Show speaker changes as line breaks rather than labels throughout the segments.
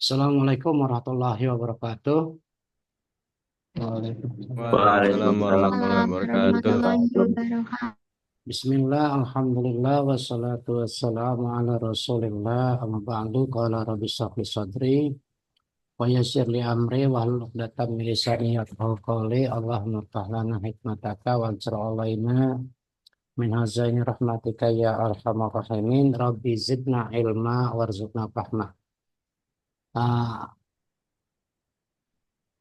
Assalamualaikum warahmatullahi wabarakatuh.
Waalaikumsalam warahmatullahi
Waalaikumsalam
wabarakatuh.
warahmatullahi wabarakatuh.
Bismillah, alhamdulillah, wassalatu wassalamu ala rasulillah, amma ba'du, qala rabbi shrah li sadri, wa yassir li amri, wahlul 'uqdatam min lisani yafqahu qawli, Allahumma iftah lana hikmataka waj'al alaina min hazaini rahmatika ya arhamar rahimin, rabbi zidna ilma warzuqna fahma. Ah,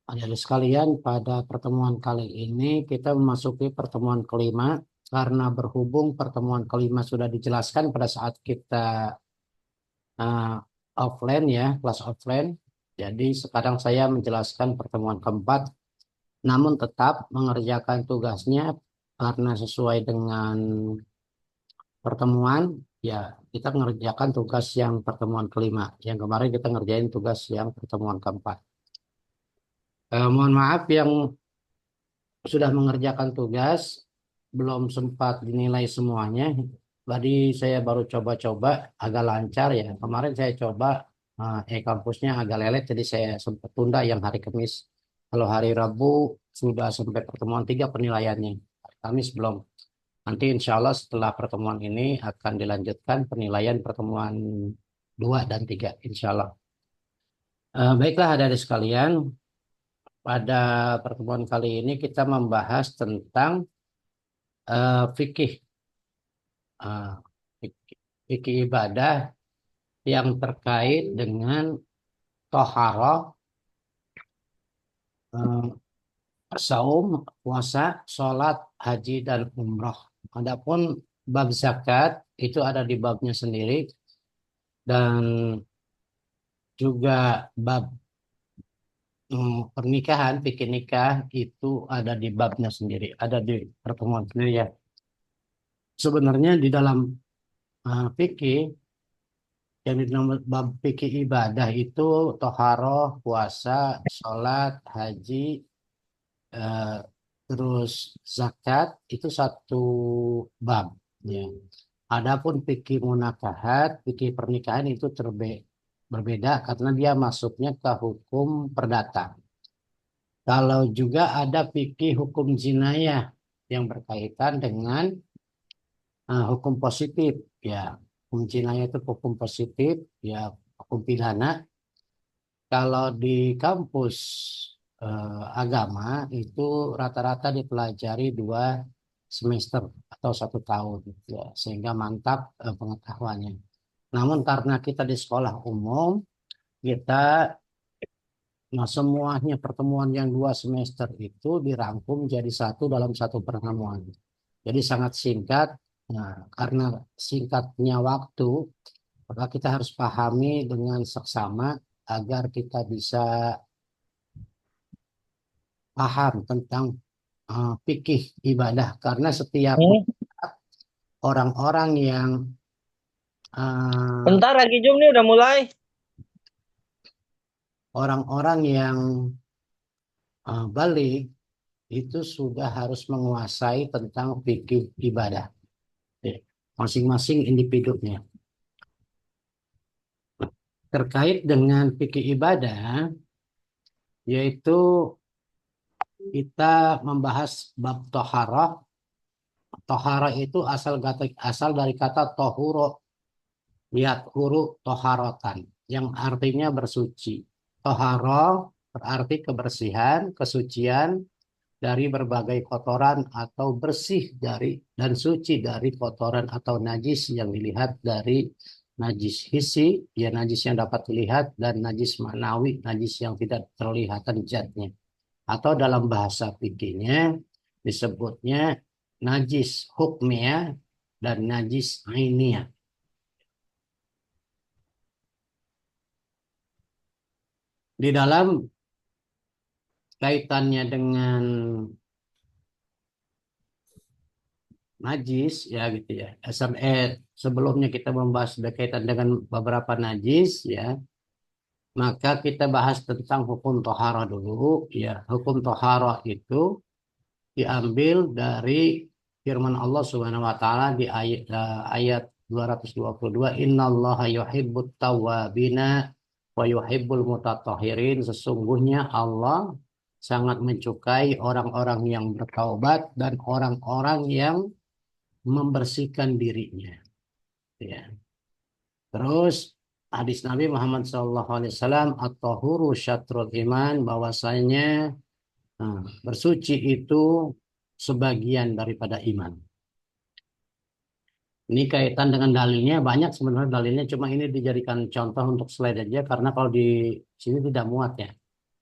Adik sekalian, pada pertemuan kali ini kita memasuki pertemuan kelima karena berhubung pertemuan kelima sudah dijelaskan pada saat kita uh, offline ya, kelas offline. Jadi sekarang saya menjelaskan pertemuan keempat, namun tetap mengerjakan tugasnya karena sesuai dengan pertemuan, ya kita mengerjakan tugas yang pertemuan kelima. Yang kemarin kita ngerjain tugas yang pertemuan keempat. Mohon maaf yang sudah mengerjakan tugas, belum sempat dinilai semuanya. Tadi saya baru coba-coba agak lancar ya. Kemarin saya coba kampusnya agak lelet, jadi saya sempat tunda yang hari Kamis. Kalau hari Rabu sudah sampai pertemuan tiga penilaiannya. Hari Kamis belum. Nanti insya Allah setelah pertemuan ini akan dilanjutkan penilaian pertemuan dua dan tiga, insya Allah. Baiklah adik-adik sekalian, pada pertemuan kali ini kita membahas tentang fikih eh, fikih ibadah yang terkait dengan toharoh, eh, saum, puasa, sholat, haji dan umroh. Adapun bab zakat itu ada di babnya sendiri dan juga bab pernikahan, fikih nikah itu ada di babnya sendiri, ada di pertemuan sendiri ya. Sebenarnya di dalam fikih yang di dalam bab fikih ibadah itu toharoh, puasa, sholat, haji, eh, terus zakat itu satu bab. Ya. Adapun fikih munakahat, fikih pernikahan itu berbeda karena dia masuknya ke hukum perdata. Kalau juga ada fikih hukum jinayah yang berkaitan dengan hukum positif, ya hukum jinayah itu hukum positif, ya hukum pidana. Kalau di kampus agama itu rata-rata dipelajari 2 semester atau 1 tahun, ya, sehingga mantap pengetahuannya. Namun karena kita di sekolah umum, kita semuanya pertemuan yang 2 semester itu dirangkum jadi satu dalam satu pertemuan. Jadi sangat singkat. Nah, karena singkatnya waktu, maka kita harus pahami dengan seksama agar kita bisa paham tentang fikih ibadah karena setiap orang-orang yang uh,
Bentar lagi Jum nih udah mulai.
orang-orang yang balik itu sudah harus menguasai tentang fikih ibadah, ya, masing-masing individunya. Terkait dengan fikih ibadah, yaitu kita membahas bab toharah. Toharah itu asal dari kata tohuro, lihat huru toharotan, yang artinya bersuci. Toharoh berarti kebersihan, kesucian dari berbagai kotoran atau bersih dari dan suci dari kotoran atau najis yang dilihat dari najis hissi, ya najis yang dapat dilihat, dan najis manawi, najis yang tidak terlihat zatnya. Atau dalam bahasa fikihnya disebutnya najis hukmiyah dan najis ainiyah. Di dalam kaitannya dengan najis ya gitu ya. Sebelumnya kita membahas berkaitan dengan beberapa najis ya, maka kita bahas tentang hukum tohara dulu ya. Hukum tohara itu diambil dari firman Allah Subhanahu wa taala di ayat 222, innallaha yuhibbut tawwabina Wa yuhibbul mutatahhirin, sesungguhnya Allah sangat mencukai orang-orang yang bertaubat dan orang-orang yang membersihkan dirinya. Ya. Terus hadis Nabi Muhammad SAW, at-tahuru syatrul iman, bahwasanya bersuci itu sebagian daripada iman. Ini kaitan dengan dalilnya banyak sebenarnya dalilnya, cuma ini dijadikan contoh untuk slide aja karena kalau di sini tidak muat ya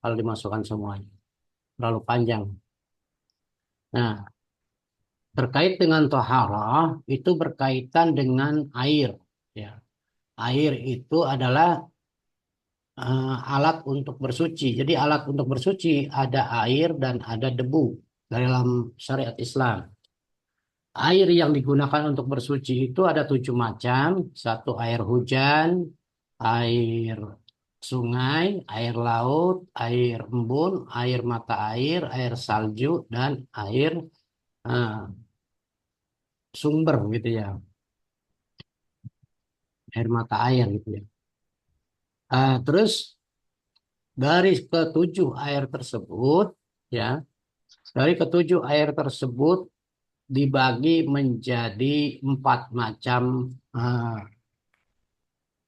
kalau dimasukkan semuanya, terlalu panjang. Nah, terkait dengan toharoh itu berkaitan dengan air. Ya, air itu adalah alat untuk bersuci. Jadi alat untuk bersuci ada air dan ada debu dalam syariat Islam. Air yang digunakan untuk bersuci itu ada 7 macam. Satu air hujan, air sungai, air laut, air embun, air mata air salju, dan air eh, sumber gitu ya, air mata air gitu ya. Terus dari ketujuh air tersebut, ya, dari ketujuh air tersebut dibagi menjadi 4 macam eh,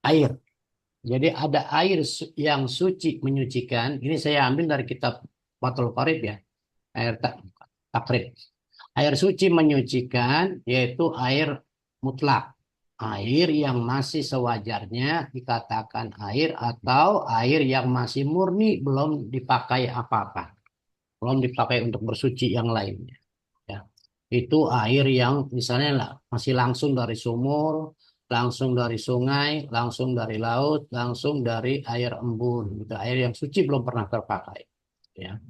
air. Jadi ada air yang suci menyucikan. Ini saya ambil dari kitab Fathul Qorib ya, air takrib. Air suci menyucikan yaitu air mutlak. Air yang masih sewajarnya dikatakan air atau air yang masih murni belum dipakai apa-apa. Belum dipakai untuk bersuci yang lainnya. Ya. Itu air yang misalnya masih langsung dari sumur, langsung dari sungai, langsung dari laut, langsung dari air embun. Gitu. Air yang suci belum pernah terpakai. Ya.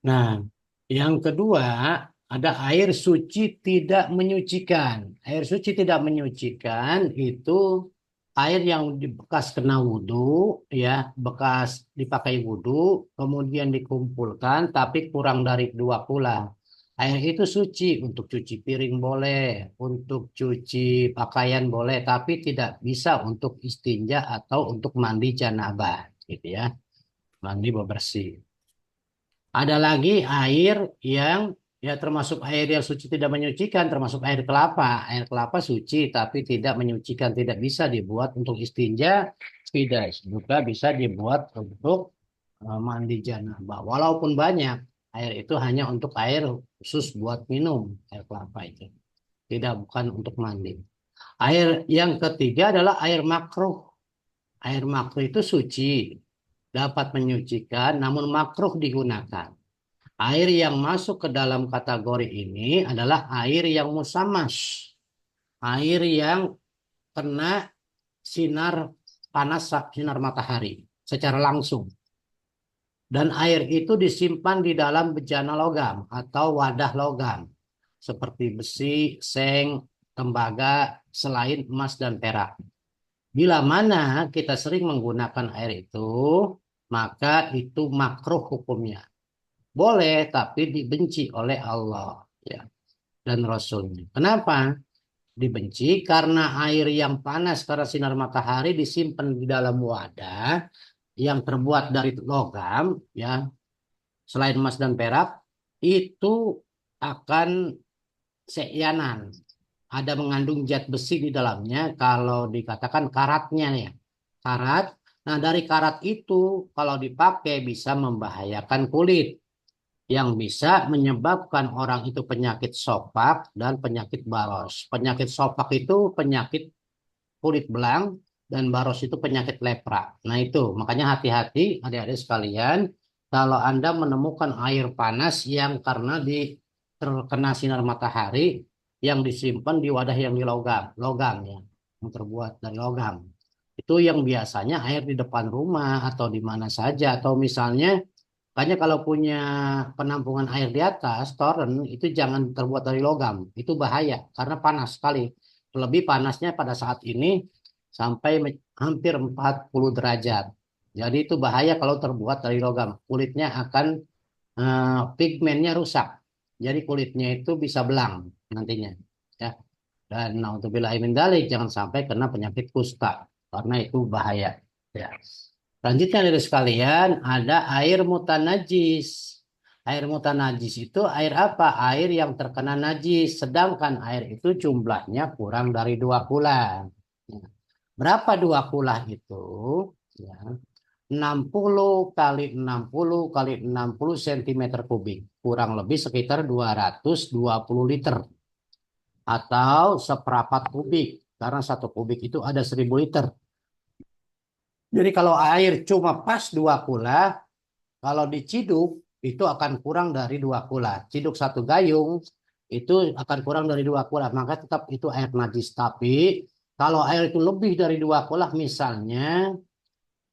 Nah, yang kedua ada air suci tidak menyucikan. Air suci tidak menyucikan itu air yang bekas kena wudhu, ya, bekas dipakai wudhu, kemudian dikumpulkan, tapi kurang dari 2 kula. Air itu suci untuk cuci piring boleh, untuk cuci pakaian boleh, tapi tidak bisa untuk istinja atau untuk mandi janabah, gitu ya, mandi bebersih. Ada lagi air yang ya termasuk air yang suci tidak menyucikan, termasuk air kelapa. Air kelapa suci tapi tidak menyucikan, tidak bisa dibuat untuk istinja, tidak juga bisa dibuat untuk mandi janabah. Walaupun banyak, air itu hanya untuk air khusus buat minum, air kelapa itu. Tidak, bukan untuk mandi. Air yang ketiga adalah air makruh. Air makruh itu suci, dapat menyucikan, namun makruh digunakan. Air yang masuk ke dalam kategori ini adalah air yang musamas. Air yang kena sinar panas, sinar matahari secara langsung. Dan air itu disimpan di dalam bejana logam atau wadah logam. Seperti besi, seng, tembaga, selain emas dan perak. Bila mana kita sering menggunakan air itu, maka itu makruh hukumnya. Boleh, tapi dibenci oleh Allah ya, dan Rasulnya. Kenapa? Dibenci karena air yang panas karena sinar matahari disimpan di dalam wadah yang terbuat dari logam, ya, selain emas dan perak, itu akan seianan. Ada mengandung zat besi di dalamnya, kalau dikatakan karatnya ya. Karat. Nah, dari karat itu kalau dipakai bisa membahayakan kulit, yang bisa menyebabkan orang itu penyakit sopak dan penyakit baros. Penyakit sopak itu penyakit kulit belang dan baros itu penyakit lepra. Nah itu, makanya hati-hati adik-adik sekalian kalau Anda menemukan air panas yang karena terkena sinar matahari yang disimpan di wadah yang di logam, logam ya, yang terbuat dari logam. Itu yang biasanya air di depan rumah atau di mana saja, atau misalnya makanya kalau punya penampungan air di atas, toren, itu jangan terbuat dari logam. Itu bahaya karena panas sekali. Lebih panasnya pada saat ini sampai hampir 40 derajat. Jadi itu bahaya kalau terbuat dari logam. Kulitnya akan pigmennya rusak. Jadi kulitnya itu bisa belang nantinya. Ya. Dan naudzubillah min dzalik, jangan sampai kena penyakit kusta karena itu bahaya. Ya. Selanjutnya dari sekalian ada air mutanajis. Air mutanajis itu air apa? Air yang terkena najis. Sedangkan air itu jumlahnya kurang dari 2 kula. Ya. Berapa 2 kula itu? Ya. 60 kali 60 kali 60 cm kubik. Kurang lebih sekitar 220 liter. Atau seperempat kubik. Karena 1 kubik itu ada 1.000 liter. Jadi kalau air cuma pas 2 kula, kalau diciduk itu akan kurang dari 2 kula. Ciduk 1 gayung itu akan kurang dari 2 kula. Maka tetap itu air najis. Tapi kalau air itu lebih dari 2 kula, misalnya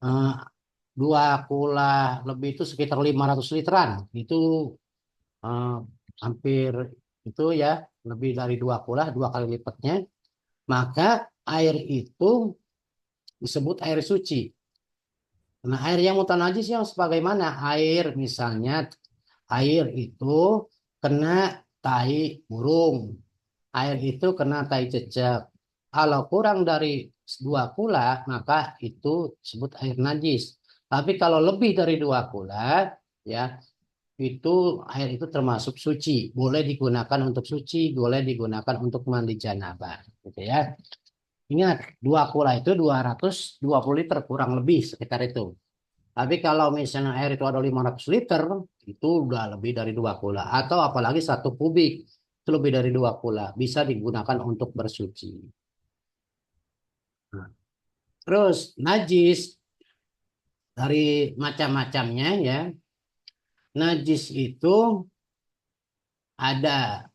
eh, 2 kula lebih itu sekitar 500 literan. Itu eh, hampir itu ya lebih dari 2 kula, 2 kali lipatnya. Maka air itu disebut air suci. Nah, air yang mutanajis yang sebagaimana air misalnya air itu kena tai burung, air itu kena tai cecek. Kalau kurang dari 2 kula maka itu disebut air najis. Tapi kalau lebih dari 2 kula ya itu air itu termasuk suci, boleh digunakan untuk suci, boleh digunakan untuk mandi janabah, gitu ya. Ingat 2 kula itu 220 liter kurang lebih sekitar itu. Tapi kalau misalnya air itu ada 500 liter, itu udah lebih dari 2 kula. Atau apalagi 1 kubik, itu lebih dari 2 kula. Bisa digunakan untuk bersuci. Nah, terus najis dari macam-macamnya ya. Najis itu ada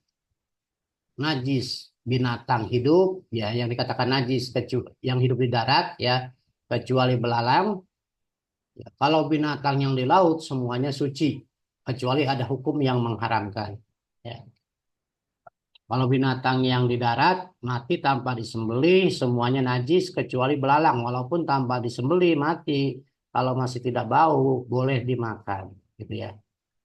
najis binatang hidup, ya yang dikatakan najis yang hidup di darat, ya kecuali belalang. Ya, kalau binatang yang di laut semuanya suci, kecuali ada hukum yang mengharamkan. Ya. Kalau binatang yang di darat mati tanpa disembelih semuanya najis kecuali belalang walaupun tanpa disembelih mati kalau masih tidak bau boleh dimakan gitu ya.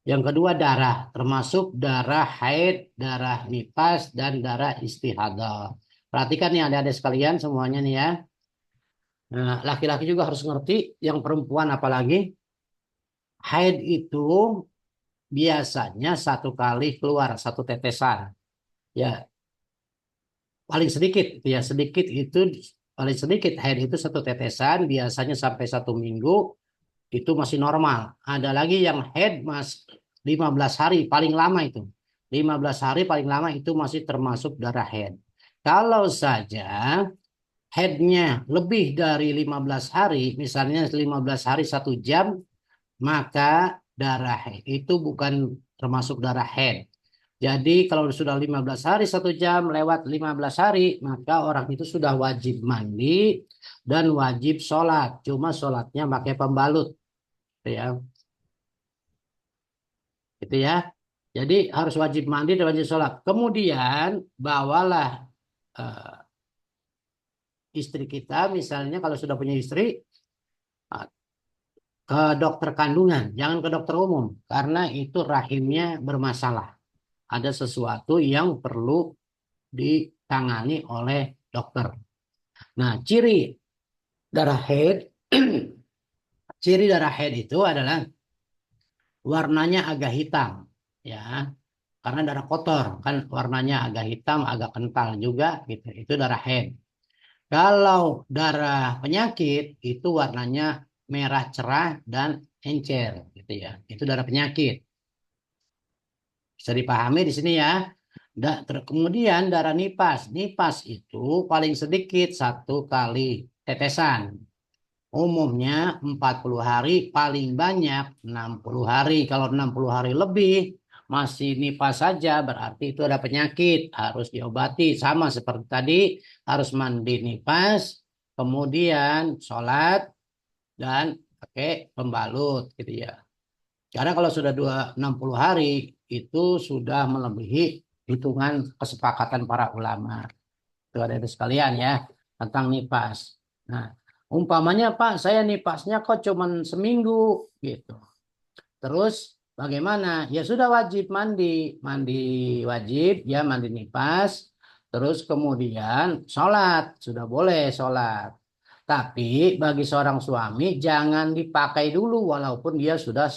Yang kedua darah termasuk darah haid, darah nifas dan darah istihadah. Perhatikan nih adik-adik sekalian semuanya nih ya. Nah, laki-laki juga harus ngerti, yang perempuan apalagi. Haid itu biasanya 1 kali keluar 1 tetesan. Ya, paling sedikit ya sedikit itu paling sedikit haid itu 1 tetesan biasanya sampai 1 minggu itu masih normal. Ada lagi yang haid 15 hari paling lama itu. 15 hari paling lama itu masih termasuk darah haid. Kalau saja haidnya lebih dari 15 hari, misalnya 15 hari 1 jam, maka darah haid itu bukan termasuk darah haid. Jadi kalau sudah 15 hari 1 jam lewat 15 hari maka orang itu sudah wajib mandi dan wajib sholat. Cuma sholatnya pakai pembalut, gitu ya. Gitu ya. Jadi harus wajib mandi dan wajib sholat. Kemudian bawalah eh, istri kita misalnya kalau sudah punya istri eh, ke dokter kandungan, jangan ke dokter umum karena itu rahimnya bermasalah. Ada sesuatu yang perlu ditangani oleh dokter. Nah, darah haid, ciri darah haid itu adalah warnanya agak hitam, ya, karena darah kotor kan warnanya agak hitam, agak kental juga, gitu. Itu darah haid. Kalau darah penyakit itu warnanya merah cerah dan encer, gitu ya. Itu darah penyakit. Bisa dipahami di sini ya. Kemudian darah nipas. Nipas itu paling sedikit 1 kali tetesan. Umumnya 40 hari, paling banyak 60 hari. Kalau 60 hari lebih masih nipas saja berarti itu ada penyakit, harus diobati. Sama seperti tadi, harus mandi nipas, kemudian sholat dan pakai pembalut gitu ya. Karena kalau sudah 60 hari itu sudah melebihi hitungan kesepakatan para ulama. Itu ada di sekalian ya tentang nipas. Nah, umpamanya Pak, saya nipasnya kok cuman seminggu gitu. Terus bagaimana? Ya sudah wajib mandi, mandi wajib ya mandi nipas. Terus kemudian sholat, sudah boleh sholat. Tapi bagi seorang suami jangan dipakai dulu walaupun dia sudah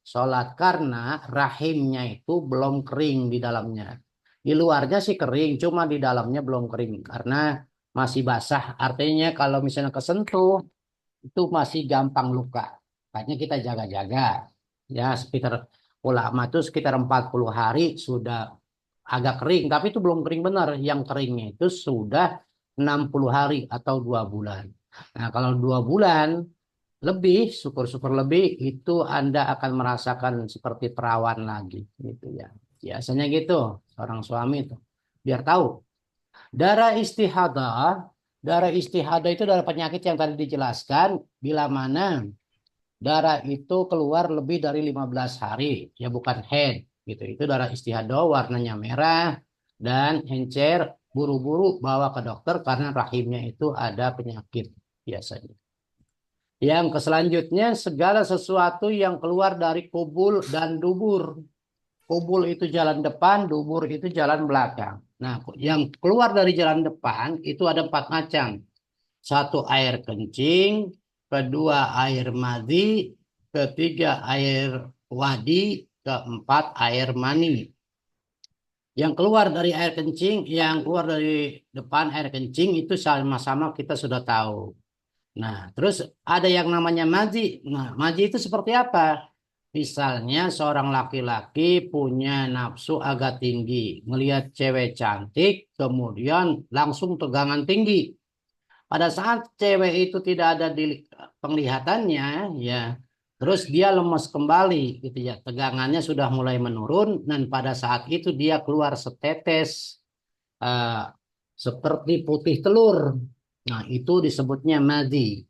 sholat karena rahimnya itu belum kering di dalamnya. Di luarnya sih kering, cuma di dalamnya belum kering karena masih basah. Artinya kalau misalnya kesentuh itu masih gampang luka. Makanya kita jaga-jaga. Ya sekitar ulama itu sekitar 40 hari sudah agak kering, tapi itu belum kering benar. Yang keringnya itu sudah 60 hari atau 2 bulan. Nah, kalau 2 bulan lebih, syukur-syukur lebih, itu Anda akan merasakan seperti perawan lagi, gitu ya. Biasanya gitu, seorang suami itu. Biar tahu. Darah istihadah itu darah penyakit yang tadi dijelaskan, bila mana darah itu keluar lebih dari 15 hari, ya bukan head, gitu. Itu darah istihadah, warnanya merah, dan encer, buru-buru bawa ke dokter karena rahimnya itu ada penyakit biasanya. Yang selanjutnya segala sesuatu yang keluar dari kubul dan dubur. Kubul itu jalan depan, dubur itu jalan belakang. Nah, yang keluar dari jalan depan itu ada 4 macam. Satu air kencing, kedua air madhi, ketiga air wadi, keempat air mani. Yang keluar dari air kencing, yang keluar dari depan air kencing itu sama-sama kita sudah tahu. Nah, terus ada yang namanya maji. Nah, maji itu seperti apa? Misalnya seorang laki-laki punya nafsu agak tinggi, melihat cewek cantik, kemudian langsung tegangan tinggi. Pada saat cewek itu tidak ada di penglihatannya, ya, terus dia lemes kembali, gitu ya. Tegangannya sudah mulai menurun, dan pada saat itu dia keluar setetes eh, seperti putih telur. Nah, itu disebutnya madi.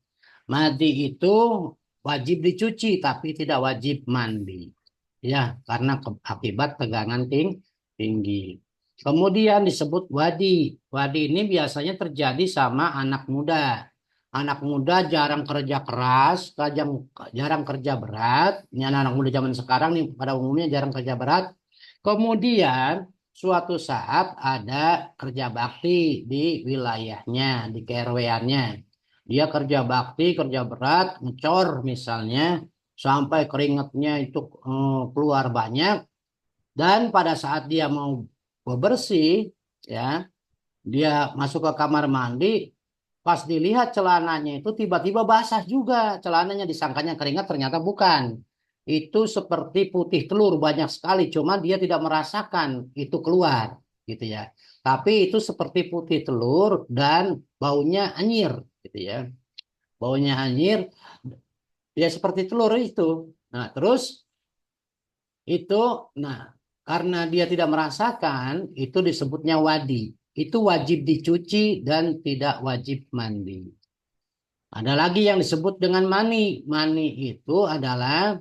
Madi itu wajib dicuci tapi tidak wajib mandi. Ya, karena akibat tegangan tinggi. Kemudian disebut wadi. Wadi ini biasanya terjadi sama anak muda. Anak muda jarang kerja keras, jarang kerja berat. Ini anak muda zaman sekarang nih pada umumnya jarang kerja berat. Kemudian suatu saat ada kerja bakti di wilayahnya, di KRW-annya. Dia kerja bakti, kerja berat, ngecor misalnya, sampai keringatnya itu keluar banyak. Dan pada saat dia mau bebersih, ya, dia masuk ke kamar mandi, pas dilihat celananya itu tiba-tiba basah juga. Celananya disangkanya keringat, ternyata bukan. Itu seperti putih telur banyak sekali, cuma dia tidak merasakan itu keluar, gitu ya. Tapi itu seperti putih telur dan baunya anyir, gitu ya. Baunya anyir, ya seperti telur itu. Nah, terus itu, nah, karena dia tidak merasakan, itu disebutnya wadi. Itu wajib dicuci dan tidak wajib mandi. Ada lagi yang disebut dengan mani. Mani itu adalah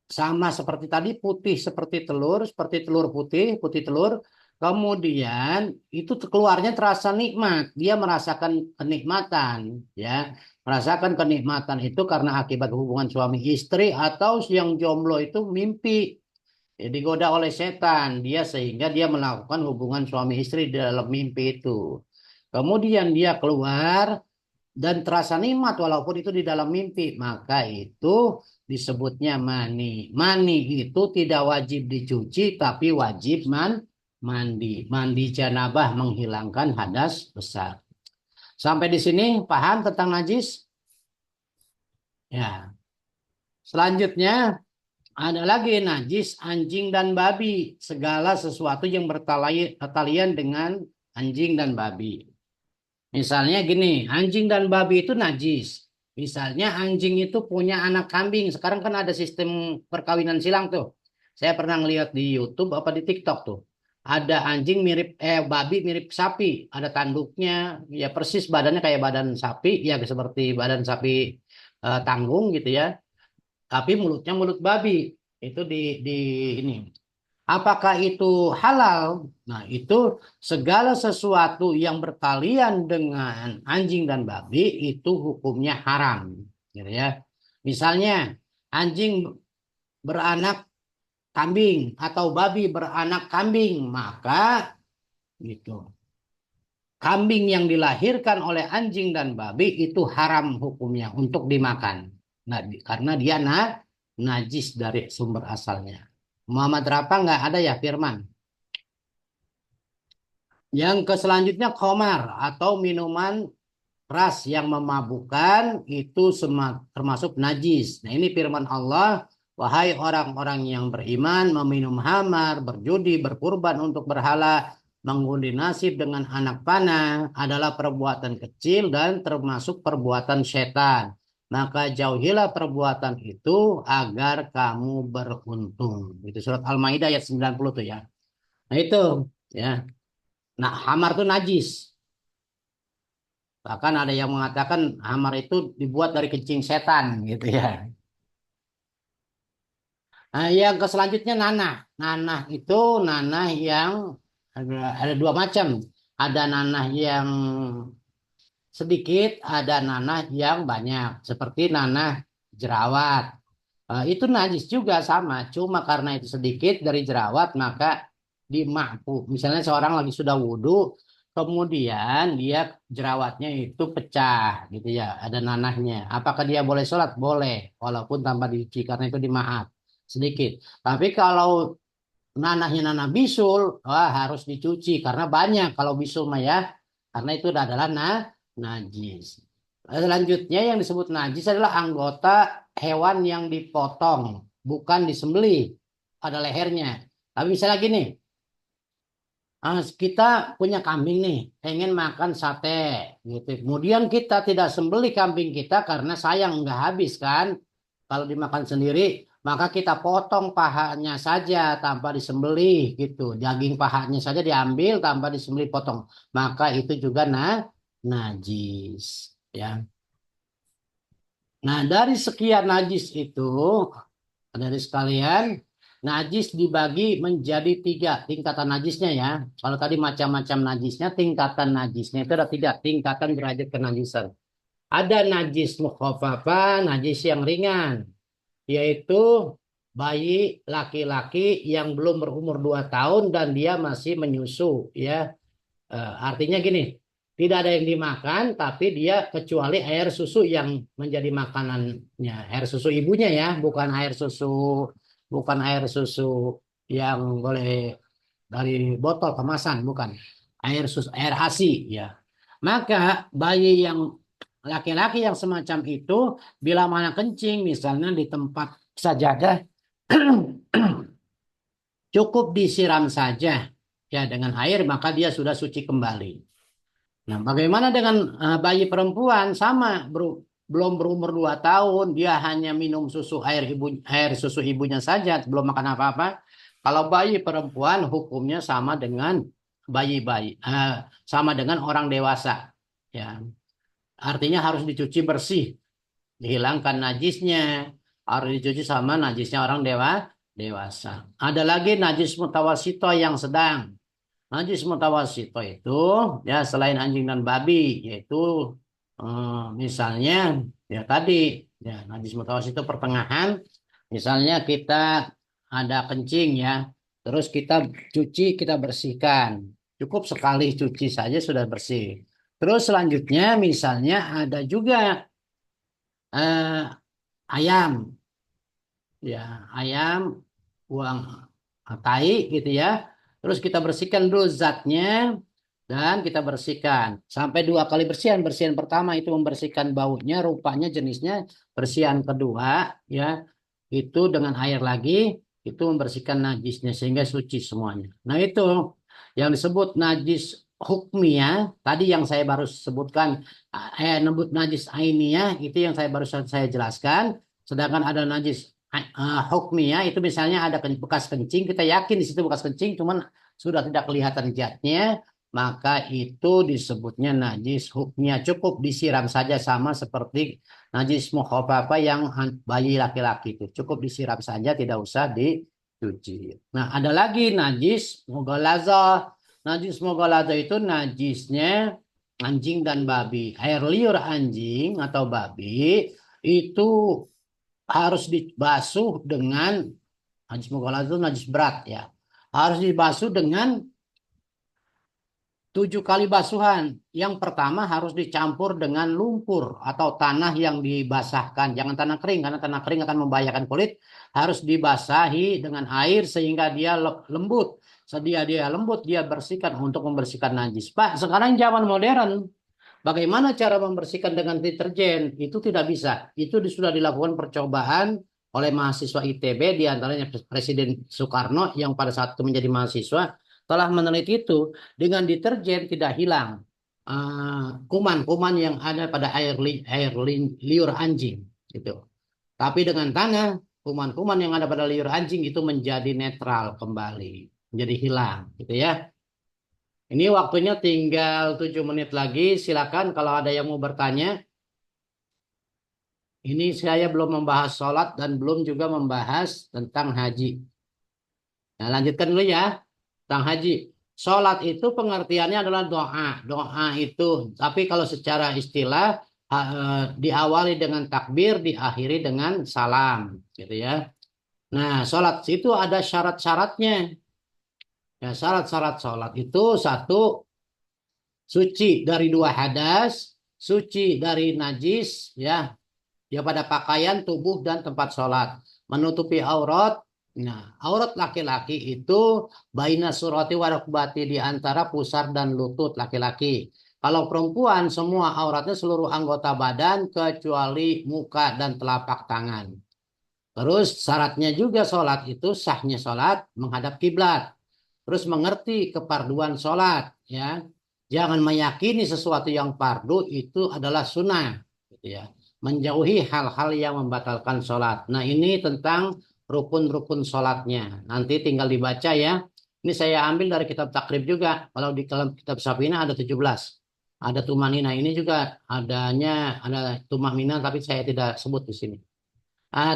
sama seperti tadi, putih seperti telur putih, putih telur. Kemudian itu keluarnya terasa nikmat. Dia merasakan kenikmatan, ya. Merasakan kenikmatan itu karena akibat hubungan suami istri atau yang jomblo itu mimpi. Ya, digoda oleh setan dia sehingga dia melakukan hubungan suami istri di dalam mimpi itu. Kemudian dia keluar dan terasa nikmat walaupun itu di dalam mimpi, maka itu disebutnya mani. Mani itu tidak wajib dicuci tapi wajib mandi. Mandi janabah menghilangkan hadas besar. Sampai di sini paham tentang najis? Ya. Selanjutnya ada lagi najis anjing dan babi, segala sesuatu yang bertalian dengan anjing dan babi. Misalnya gini, anjing dan babi itu najis. Misalnya anjing itu punya anak kambing. Sekarang kan ada sistem perkawinan silang tuh. Saya pernah ngeliat di YouTube apa di TikTok tuh. Ada anjing mirip babi mirip sapi. Ada tanduknya, ya persis badannya kayak badan sapi, ya seperti badan sapi tanggung gitu ya. Tapi mulutnya mulut babi. Itu di ini. Apakah itu halal? Nah, itu segala sesuatu yang berkalian dengan anjing dan babi itu hukumnya haram, gitu ya. Misalnya anjing beranak kambing atau babi beranak kambing, maka gitu. kambing yang dilahirkan oleh anjing dan babi itu haram hukumnya untuk dimakan. Nah, karena dia najis dari sumber asalnya. Muhammad Rafa nggak ada ya firman. Yang selanjutnya khamar atau minuman keras yang memabukkan itu termasuk najis. Nah, ini firman Allah, wahai orang-orang yang beriman, meminum khamar, berjudi, berkurban untuk berhala, mengundi nasib dengan anak panah adalah perbuatan kecil dan termasuk perbuatan setan. Maka jauhilah perbuatan itu agar kamu beruntung. Itu surat Al-Maidah ayat 90 tuh ya. Nah itu ya. Nah, khamar itu najis. Bahkan ada yang mengatakan hamar itu dibuat dari kencing setan gitu ya. Nah, yang ke selanjutnya nanah. Nanah itu nanah yang ada dua macam. Ada nanah yang sedikit, ada nanah yang banyak. Seperti nanah jerawat. Itu najis juga sama. Cuma karena itu sedikit dari jerawat maka dimampu. Misalnya seorang lagi sudah wudhu, kemudian dia jerawatnya itu pecah gitu ya, ada nanahnya. Apakah dia boleh sholat? Boleh, walaupun tanpa dicuci karena itu dimaaf sedikit. Tapi kalau nanahnya nanah bisul, wah harus dicuci karena banyak kalau bisul mah ya, karena itu adalah najis. Selanjutnya yang disebut najis adalah anggota hewan yang dipotong, bukan disembelih pada lehernya. Tapi misalnya gini, kita punya kambing nih, pengen makan sate, gitu. Kemudian kita tidak sembelih kambing kita karena sayang nggak habis kan. Kalau dimakan sendiri, maka kita potong pahanya saja tanpa disembelih, gitu. Daging pahanya saja diambil tanpa disembelih potong. Maka itu juga najis, ya. Nah, dari sekian najis itu, dari sekalian, najis dibagi menjadi tiga tingkatan najisnya ya. Kalau tadi macam-macam najisnya, tingkatan najisnya itu ada tiga tingkatan derajat kenajisan. Ada najis mukhafafah, najis yang ringan, yaitu bayi laki-laki yang belum berumur 2 tahun dan dia masih menyusu ya. Artinya gini, tidak ada yang dimakan, tapi dia kecuali air susu yang menjadi makanannya, air susu ibunya ya, bukan air susu yang boleh dari botol kemasan, bukan air susu, air ASI ya. Maka bayi yang laki-laki yang semacam itu, bila mana kencing, misalnya di tempat sajadah, cukup disiram saja ya dengan air, maka dia sudah suci kembali. Nah, bagaimana dengan bayi perempuan? Sama, belum berumur 2 tahun, dia hanya minum air susu ibunya saja, belum makan apa-apa. Kalau bayi perempuan hukumnya sama dengan sama dengan orang dewasa. Ya, artinya harus dicuci bersih, dihilangkan najisnya, harus dicuci sama najisnya orang dewasa. Ada lagi najis mutawasito yang sedang. Najis mutawasito itu ya selain anjing dan babi, yaitu misalnya ya tadi ya najis mutawasito pertengahan, misalnya kita ada kencing ya, terus kita cuci, kita bersihkan, cukup sekali cuci saja sudah bersih. Terus selanjutnya misalnya ada juga eh, ayam ya, ayam buang tai gitu ya. Terus kita bersihkan dulu zatnya dan kita bersihkan sampai 2 kali bersihan. Bersihan pertama itu membersihkan baunya, rupanya, jenisnya. Bersihan kedua ya itu dengan air lagi, itu membersihkan najisnya sehingga suci semuanya. Nah itu yang disebut najis hukmiyah. Tadi yang saya baru sebutkan nebut najis ainiyah itu yang saya jelaskan. Sedangkan ada najis hukmiyah itu misalnya ada bekas kencing, kita yakin di situ bekas kencing, cuman sudah tidak kelihatan zatnya, maka itu disebutnya najis hukmiyah. Cukup disiram saja sama seperti najis mukhafafah yang bayi laki-laki itu. Cukup disiram saja, tidak usah dicuci. Nah, ada lagi najis mughalazah. Najis mughalazah itu najisnya anjing dan babi. Air liur anjing atau babi itu harus dibasuh dengan najis mughalazah, najis berat ya. Harus dibasuh dengan 7 kali basuhan. Yang pertama harus dicampur dengan lumpur atau tanah yang dibasahkan. Jangan tanah kering, karena tanah kering akan membahayakan kulit. Harus dibasahi dengan air sehingga dia lembut. Sedia dia lembut, dia bersihkan untuk membersihkan najis. Pak, sekarang zaman modern, bagaimana cara membersihkan dengan deterjen? Itu tidak bisa. Itu sudah dilakukan percobaan oleh mahasiswa ITB, diantaranya Presiden Soekarno yang pada saat itu menjadi mahasiswa, telah meneliti itu dengan deterjen tidak hilang kuman-kuman yang ada pada liur anjing gitu. Tapi dengan tanah, kuman-kuman yang ada pada liur anjing itu menjadi netral kembali, menjadi hilang gitu ya. Ini waktunya tinggal 7 menit lagi. Silakan kalau ada yang mau bertanya. Ini saya belum membahas sholat dan belum juga membahas tentang haji. Nah, lanjutkan dulu ya. Tentang haji. Sholat itu pengertiannya adalah doa. Doa itu, tapi kalau secara istilah diawali dengan takbir, diakhiri dengan salam, gitu ya. Nah, sholat itu ada syarat-syaratnya. Ya, syarat-syarat sholat itu satu, suci dari 2 hadas, suci dari najis, ya pada pakaian, tubuh dan tempat sholat, menutupi aurat. Nah, aurat laki-laki itu baina surati wa rukbati, di antara pusar dan lutut laki-laki. Kalau perempuan semua auratnya seluruh anggota badan kecuali muka dan telapak tangan. Terus syaratnya juga sholat itu sahnya sholat menghadap kiblat. Terus mengerti keparduan sholat, ya. Jangan meyakini sesuatu yang fardu itu adalah sunnah, gitu ya. Menjauhi hal-hal yang membatalkan sholat. Nah, ini tentang rukun-rukun sholatnya. Nanti tinggal dibaca ya. Ini saya ambil dari kitab takrib juga. Kalau di dalam kitab Safina ada 17. Ada tumanina, ini juga ada tumamina tapi saya tidak sebut di sini.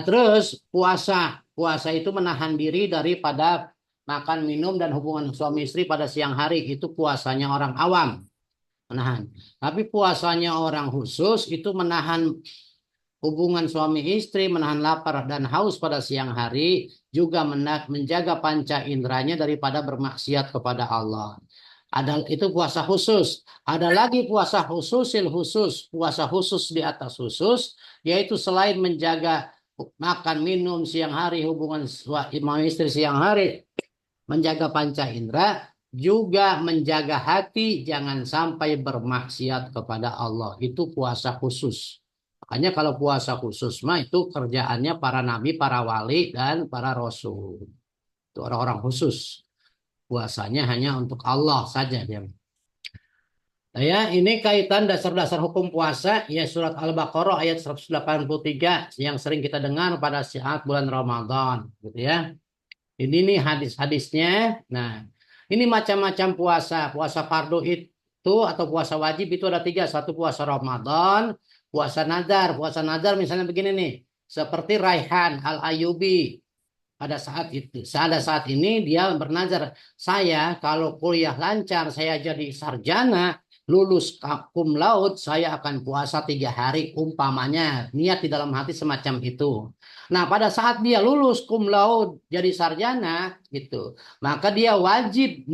Terus puasa. Puasa itu menahan diri daripada makan, minum, dan hubungan suami istri pada siang hari. Itu puasanya orang awam. Menahan. Tapi puasanya orang khusus itu menahan hubungan suami istri, menahan lapar dan haus pada siang hari, juga menjaga panca inderanya daripada bermaksiat kepada Allah. Ada itu puasa khusus. Ada lagi puasa khususil khusus, puasa khusus di atas khusus, yaitu selain menjaga makan minum siang hari, hubungan suami istri siang hari, menjaga panca indera, juga menjaga hati jangan sampai bermaksiat kepada Allah. Itu puasa khusus. Makanya kalau puasa khusus mah itu kerjaannya para nabi, para wali, dan para rasul. Itu orang-orang khusus. Puasanya hanya untuk Allah saja dia. Nah, ya, ini kaitan dasar-dasar hukum puasa, ya, surat Al-Baqarah ayat 183 yang sering kita dengar pada saat bulan Ramadan, gitu ya. Ini nih hadis-hadisnya. Nah, ini macam-macam puasa. Puasa fardu itu atau puasa wajib itu ada 3. Satu puasa Ramadan, puasa nazar. Puasa nazar misalnya begini nih. Seperti Raihan Al-Ayyubi. Pada saat ini dia bernazar, saya kalau kuliah lancar, saya jadi sarjana, lulus cum laude, saya akan puasa 3 hari umpamanya. Niat di dalam hati semacam itu. Nah, pada saat dia lulus cum laude jadi sarjana gitu, maka dia wajib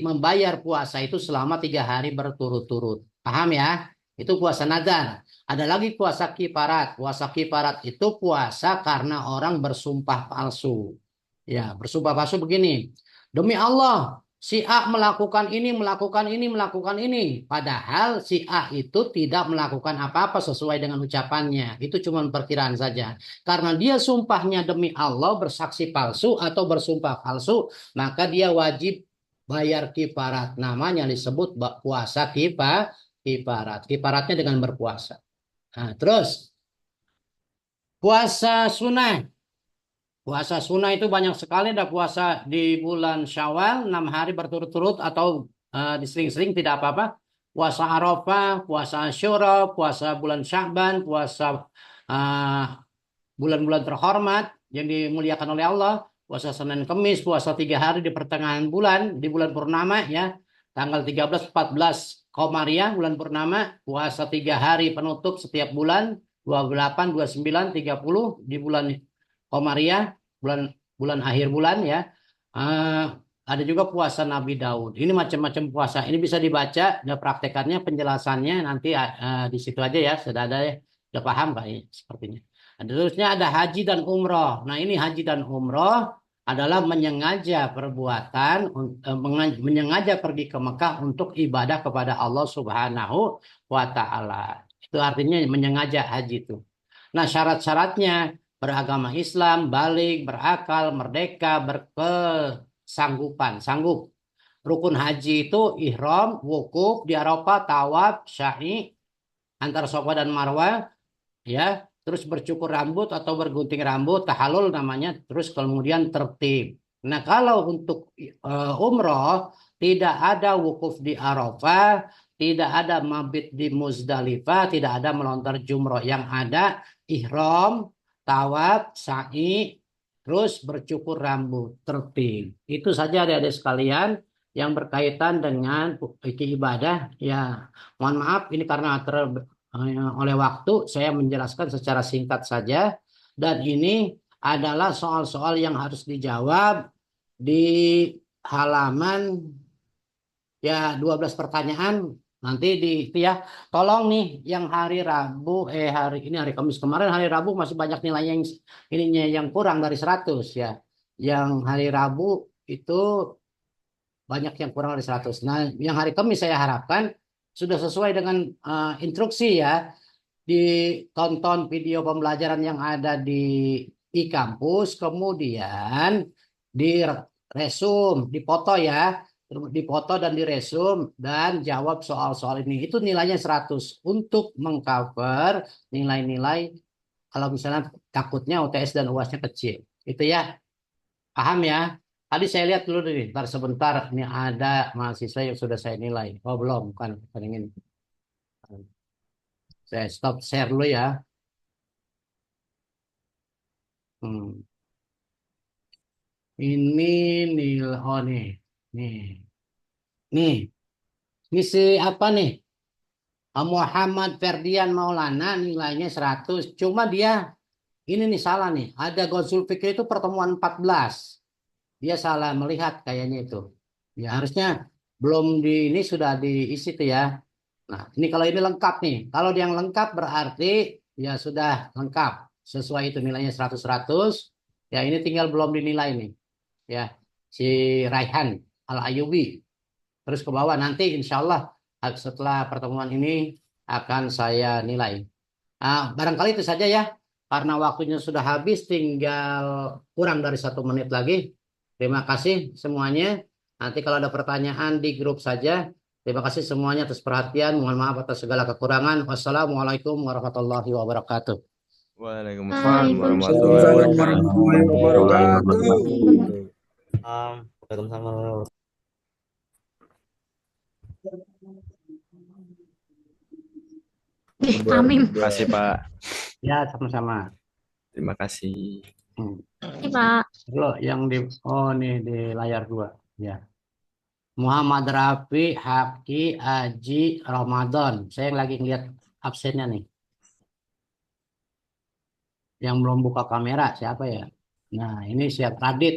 membayar puasa itu selama 3 hari berturut-turut. Paham ya? Itu puasa nazar. Ada lagi puasa kifarat. Puasa kifarat itu puasa karena orang bersumpah palsu. Ya, bersumpah palsu begini. Demi Allah, si A melakukan ini, melakukan ini, melakukan ini. Padahal si A itu tidak melakukan apa-apa sesuai dengan ucapannya. Itu cuma perkiraan saja. Karena dia sumpahnya demi Allah, bersaksi palsu atau bersumpah palsu, maka dia wajib bayar kifarat. Namanya disebut puasa kifarat. Kifaratnya dengan berpuasa. Nah, terus puasa sunnah. Puasa sunnah itu banyak sekali. Ada puasa di bulan Syawal 6 hari berturut-turut atau disering-sering tidak apa-apa. Puasa Arafah, puasa Asyura, puasa bulan Sya'ban, puasa bulan-bulan terhormat yang dimuliakan oleh Allah. Puasa Senin Kemis, puasa 3 hari di pertengahan bulan, di bulan purnama ya. Tanggal 13, 14 Komariah, bulan purnama. Puasa 3 hari penutup setiap bulan, 28, 29, 30 di bulan Komariah, bulan akhir bulan ya. ada juga puasa Nabi Daud. Ini macam-macam puasa. Ini bisa dibaca, ada praktekannya, penjelasannya nanti di situ aja ya. Sudah ada ya, sudah paham kayaknya sepertinya. Terusnya ada haji dan umroh. Nah ini haji dan umroh adalah menyengaja perbuatan, menyengaja pergi ke Mekah untuk ibadah kepada Allah Subhanahu wa Ta'ala. Itu artinya menyengaja haji itu. Nah syarat-syaratnya beragama Islam, balik, berakal, merdeka, sanggup. Rukun haji itu ihram, wukuf di Arafah, tawaf, syai antara Safa dan Marwah, ya. Terus bercukur rambut atau bergunting rambut, tahalul namanya. Terus kemudian tertib. Nah, kalau untuk umroh tidak ada wukuf di Arafah, tidak ada mabit di Muzdalifah, tidak ada melontar jumroh. Yang ada ihram, tawaf, sa'i, terus bercukur rambut, tertib. Itu saja adik-adik sekalian yang berkaitan dengan ibadah. Ya, mohon maaf ini karena oleh waktu saya menjelaskan secara singkat saja, dan ini adalah soal-soal yang harus dijawab di halaman ya 12 pertanyaan nanti di itu ya. Tolong nih yang hari Rabu hari ini hari Kamis, kemarin hari Rabu masih banyak nilai yang ininya yang kurang dari 100 ya. Yang hari Rabu itu banyak yang kurang dari 100. Nah, yang hari Kamis saya harapkan sudah sesuai dengan instruksi ya. Ditonton video pembelajaran yang ada di e-kampus, kemudian di resume, dipoto ya, dipoto dan diresum dan jawab soal-soal ini. Itu nilainya 100 untuk mengcover nilai-nilai kalau misalnya takutnya UTS dan UASnya kecil. Itu ya, paham ya? Tadi saya lihat dulu nih, ntar sebentar ini ada mahasiswa yang sudah saya nilai. Oh belum, bukan yang ini. Saya stop share dulu ya. Hmm. Ini nilai, oh nih, nih, ini si apa nih? Muhammad Ferdian Maulana nilainya 100. Cuma dia ini nih salah nih. Ada Gonsul Fikri itu pertemuan 14. Dia salah melihat kayaknya itu. Ya harusnya belum di ini sudah diisi tuh ya. Nah, ini kalau ini lengkap nih. Kalau yang lengkap berarti ya sudah lengkap. Sesuai itu nilainya 100-100. Ya ini tinggal belum dinilai nih. Ya, si Raihan Al-Ayubi. Terus ke bawah nanti insya Allah setelah pertemuan ini akan saya nilai. Barangkali itu saja ya. Karena waktunya sudah habis, tinggal kurang dari 1 menit lagi. Terima kasih semuanya. Nanti kalau ada pertanyaan di grup saja. Terima kasih semuanya atas perhatian. Mohon maaf atas segala kekurangan. Wassalamualaikum warahmatullahi wabarakatuh.
Waalaikumsalam warahmatullahi
Waalaikumsalam
wabarakatuh.
warahmatullahi wabarakatuh.
Waalaikumsalam.
Amin.
Terima kasih Pak.
Ya, sama-sama.
Terima kasih.
Ini Pak.
Lo yang di nih di layar 2. Ya. Muhammad Rafi Haki Aji Ramadan. Saya lagi ngeliat absennya nih. Yang belum buka kamera siapa ya? Nah, ini siap Radit.